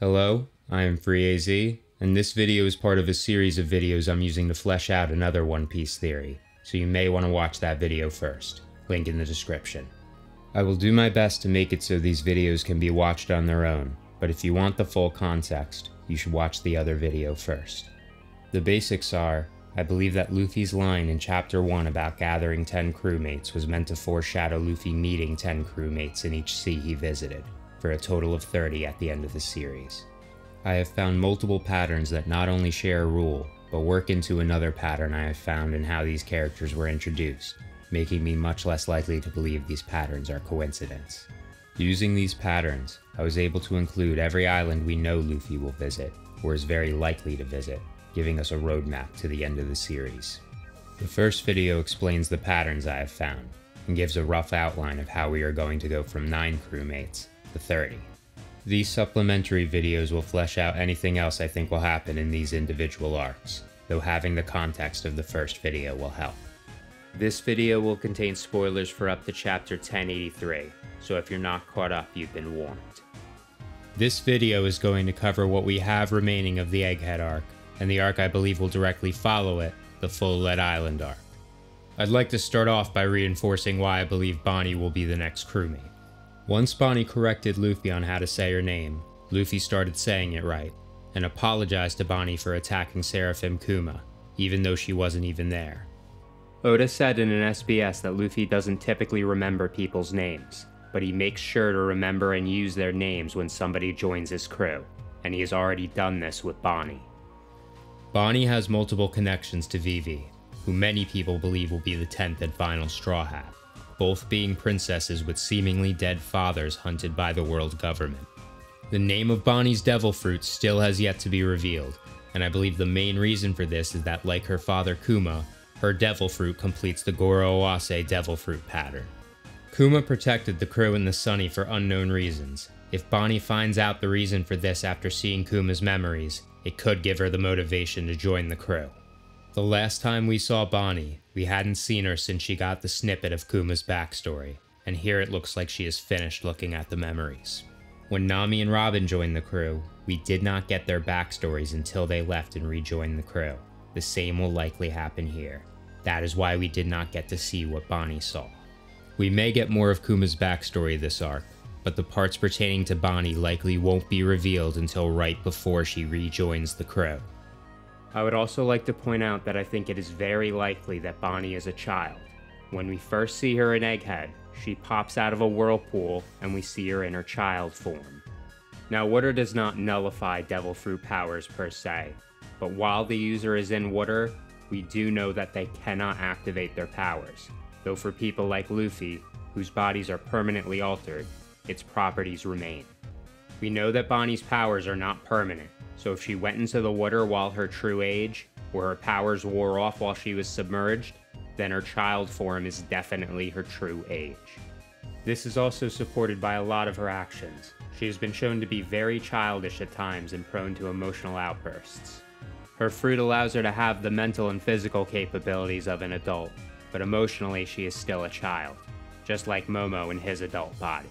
Hello, I am FreeAZ, and this video is part of a series of videos I'm using to flesh out another One Piece theory, so you may want to watch that video first, link in the description. I will do my best to make it so these videos can be watched on their own, but if you want the full context, you should watch the other video first. The basics are, I believe that Luffy's line in Chapter 1 about gathering 10 crewmates was meant to foreshadow Luffy meeting 10 crewmates in each sea he visited, for a total of 30 at the end of the series. I have found multiple patterns that not only share a rule, but work into another pattern I have found in how these characters were introduced, making me much less likely to believe these patterns are coincidence. Using these patterns, I was able to include every island we know Luffy will visit, or is very likely to visit, giving us a roadmap to the end of the series. The first video explains the patterns I have found, and gives a rough outline of how we are going to go from 9 crewmates to 30. These supplementary videos will flesh out anything else I think will happen in these individual arcs, though having the context of the first video will help. This video will contain spoilers for up to chapter 1083, so if you're not caught up, you've been warned. This video is going to cover what we have remaining of the Egghead arc, and the arc I believe will directly follow it, the Fullalead Island arc. I'd like to start off by reinforcing why I believe Bonnie will be the next crewmate. Once Bonnie corrected Luffy on how to say her name, Luffy started saying it right, and apologized to Bonnie for attacking Seraphim Kuma, even though she wasn't even there. Oda said in an SBS that Luffy doesn't typically remember people's names, but he makes sure to remember and use their names when somebody joins his crew, and he has already done this with Bonnie. Bonnie has multiple connections to Vivi, who many people believe will be the 10th and final Straw Hat, both being princesses with seemingly dead fathers hunted by the world government. The name of Bonnie's devil fruit still has yet to be revealed, and I believe the main reason for this is that, like her father Kuma, her devil fruit completes the Goro Owase devil fruit pattern. Kuma protected the crew in the Sunny for unknown reasons. If Bonnie finds out the reason for this after seeing Kuma's memories, it could give her the motivation to join the crew. The last time we saw Bonnie, we hadn't seen her since she got the snippet of Kuma's backstory, and here it looks like she is finished looking at the memories. When Nami and Robin joined the crew, we did not get their backstories until they left and rejoined the crew. The same will likely happen here. That is why we did not get to see what Bonnie saw. We may get more of Kuma's backstory this arc, but the parts pertaining to Bonnie likely won't be revealed until right before she rejoins the crew. I would also like to point out that I think it is very likely that Bonnie is a child. When we first see her in Egghead, she pops out of a whirlpool and we see her in her child form. Now, water does not nullify devil fruit powers per se, but while the user is in water, we do know that they cannot activate their powers, though for people like Luffy, whose bodies are permanently altered, its properties remain. We know that Bonnie's powers are not permanent, so if she went into the water while her true age, or her powers wore off while she was submerged, then her child form is definitely her true age. This is also supported by a lot of her actions. She has been shown to be very childish at times and prone to emotional outbursts. Her fruit allows her to have the mental and physical capabilities of an adult, but emotionally she is still a child, just like Momo in his adult body.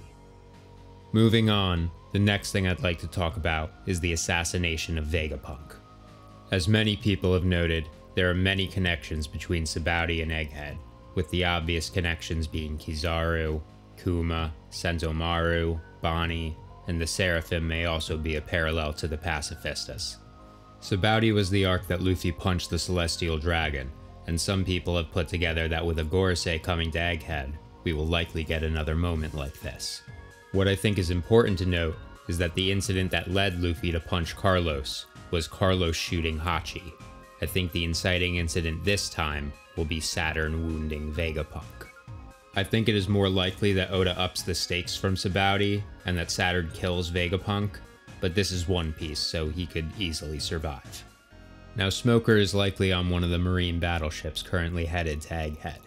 Moving on, the next thing I'd like to talk about is the assassination of Vegapunk. As many people have noted, there are many connections between Sabaody and Egghead, with the obvious connections being Kizaru, Kuma, Sentomaru, Bonnie, and the Seraphim may also be a parallel to the Pacifistas. Sabaody was the arc that Luffy punched the Celestial Dragon, and some people have put together that with a Gorosei coming to Egghead, we will likely get another moment like this. What I think is important to note is that the incident that led Luffy to punch Carlos was Carlos shooting Hachi. I think the inciting incident this time will be Saturn wounding Vegapunk. I think it is more likely that Oda ups the stakes from Sabaody and that Saturn kills Vegapunk, but this is One Piece, so he could easily survive. Now, Smoker is likely on one of the marine battleships currently headed to Egghead,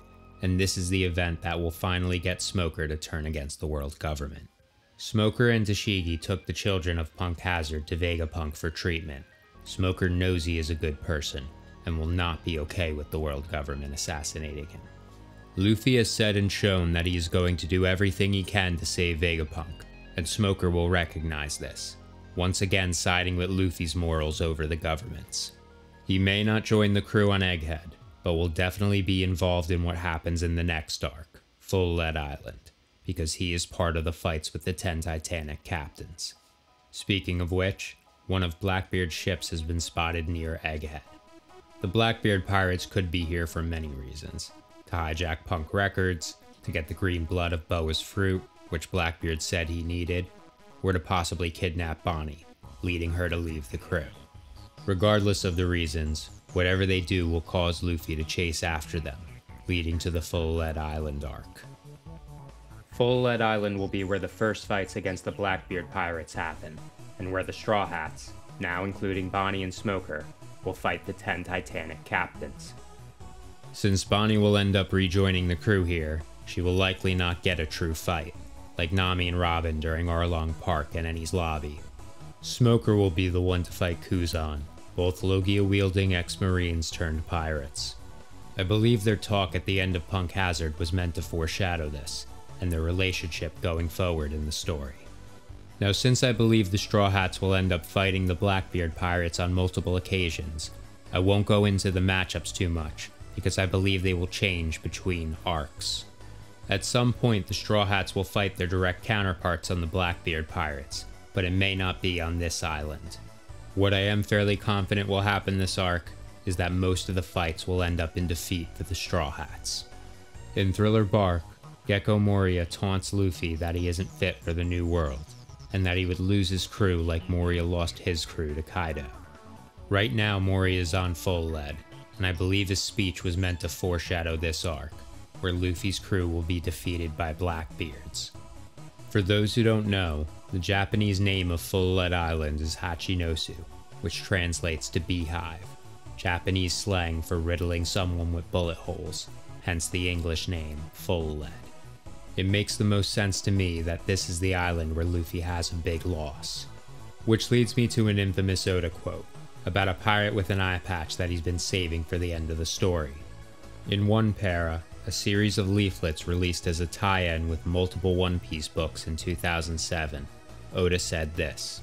and this is the event that will finally get Smoker to turn against the world government. Smoker and Tashigi took the children of Punk Hazard to Vegapunk for treatment. Smoker knows he is a good person, and will not be okay with the world government assassinating him. Luffy has said and shown that he is going to do everything he can to save Vegapunk, and Smoker will recognize this. once again siding with Luffy's morals over the government's. He may not join the crew on Egghead, but will definitely be involved in what happens in the next arc, Fullalead Island, because he is part of the fights with the 10 Titanic captains. Speaking of which, one of Blackbeard's ships has been spotted near Egghead. The Blackbeard pirates could be here for many reasons: to hijack punk records, to get the green blood of Boa's fruit, which Blackbeard said he needed, or to possibly kidnap Bonnie, leading her to leave the crew. Regardless of the reasons, whatever they do will cause Luffy to chase after them, leading to the Fullalead Island arc. Fullalead Island will be where the first fights against the Blackbeard pirates happen, and where the Straw Hats, now including Bonnie and Smoker, will fight the 10 Titanic captains. Since Bonnie will end up rejoining the crew here, she will likely not get a true fight, like Nami and Robin during Arlong Park and Enies Lobby. Smoker will be the one to fight Kuzan, both Logia-wielding ex-Marines turned pirates. I believe their talk at the end of Punk Hazard was meant to foreshadow this, and their relationship going forward in the story. Now, since I believe the Straw Hats will end up fighting the Blackbeard pirates on multiple occasions, I won't go into the matchups too much, because I believe they will change between arcs. At some point, the Straw Hats will fight their direct counterparts on the Blackbeard pirates, but it may not be on this island. What I am fairly confident will happen this arc is that most of the fights will end up in defeat for the Straw Hats. In Thriller Bark, Gecko Moria taunts Luffy that he isn't fit for the New World, and that he would lose his crew like Moria lost his crew to Kaido. Right now, Moria is on Fullalead, and I believe his speech was meant to foreshadow this arc, where Luffy's crew will be defeated by Blackbeards. For those who don't know, the Japanese name of Fullalead Island is Hachinosu, which translates to beehive, Japanese slang for riddling someone with bullet holes, hence the English name Fullalead. It makes the most sense to me that this is the island where Luffy has a big loss. Which leads me to an infamous Oda quote, about a pirate with an eye patch that he's been saving for the end of the story. In one para, a series of leaflets released as a tie-in with multiple One Piece books in 2007, Oda said this: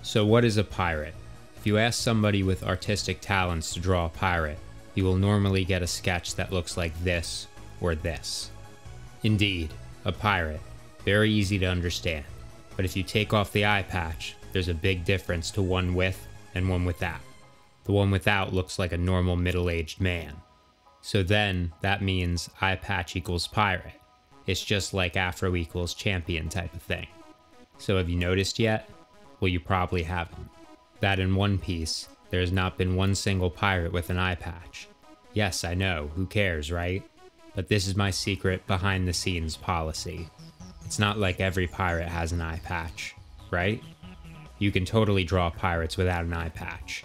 "So what is a pirate? If you ask somebody with artistic talents to draw a pirate, you will normally get a sketch that looks like this or this. Indeed, a pirate, very easy to understand, but if you take off the eye patch, there's a big difference to one with and one without. The one without looks like a normal middle-aged man. So then, that means eye patch equals pirate. It's just like Afro equals champion type of thing. So have you noticed yet? Well, you probably haven't. That in One Piece, there has not been one single pirate with an eye patch. Yes, I know, who cares, right? But this is my secret behind-the-scenes policy. It's not like every pirate has an eye patch, right? You can totally draw pirates without an eye patch.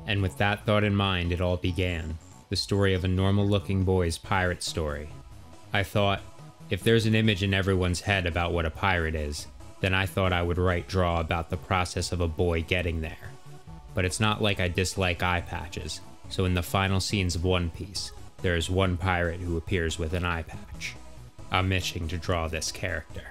And with that thought in mind, it all began. The story of a normal-looking boy's pirate story. I thought, if there's an image in everyone's head about what a pirate is, then I thought I would draw about the process of a boy getting there. But it's not like I dislike eye patches, so in the final scenes of One Piece, there is one pirate who appears with an eye patch. I'm itching to draw this character."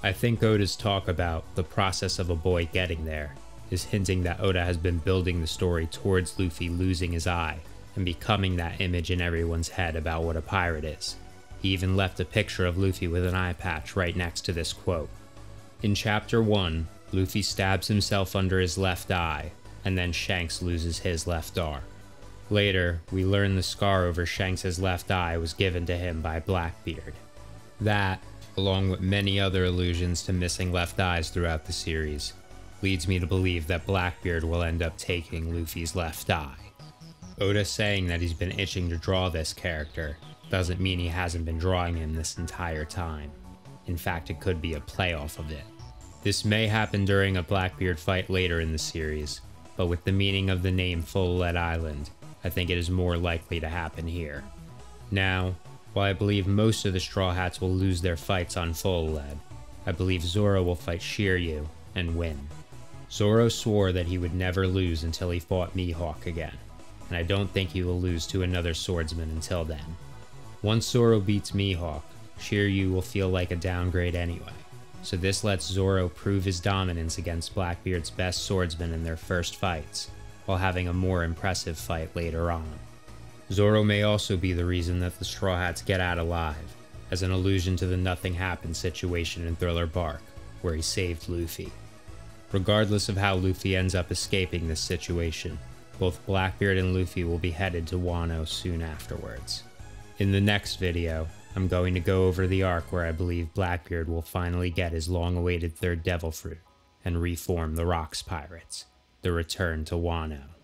I think Oda's talk about the process of a boy getting there is hinting that Oda has been building the story towards Luffy losing his eye and becoming that image in everyone's head about what a pirate is. He even left a picture of Luffy with an eye patch right next to this quote. In Chapter 1, Luffy stabs himself under his left eye, and then Shanks loses his left arm. Later, we learn the scar over Shanks' left eye was given to him by Blackbeard. That, along with many other allusions to missing left eyes throughout the series, leads me to believe that Blackbeard will end up taking Luffy's left eye. Oda saying that he's been itching to draw this character doesn't mean he hasn't been drawing him this entire time. In fact, it could be a playoff of it. This may happen during a Blackbeard fight later in the series, but with the meaning of the name Fullalead Island, I think it is more likely to happen here. Now, while I believe most of the Straw Hats will lose their fights on Fullalead, I believe Zoro will fight Shiryu and win. Zoro swore that he would never lose until he fought Mihawk again, and I don't think he will lose to another swordsman until then. Once Zoro beats Mihawk, Shiryu will feel like a downgrade anyway, so this lets Zoro prove his dominance against Blackbeard's best swordsman in their first fights, while having a more impressive fight later on. Zoro may also be the reason that the Straw Hats get out alive, as an allusion to the Nothing Happened situation in Thriller Bark, where he saved Luffy. Regardless of how Luffy ends up escaping this situation, both Blackbeard and Luffy will be headed to Wano soon afterwards. In the next video, I'm going to go over the arc where I believe Blackbeard will finally get his long-awaited third Devil Fruit and reform the Rocks Pirates, the return to Wano.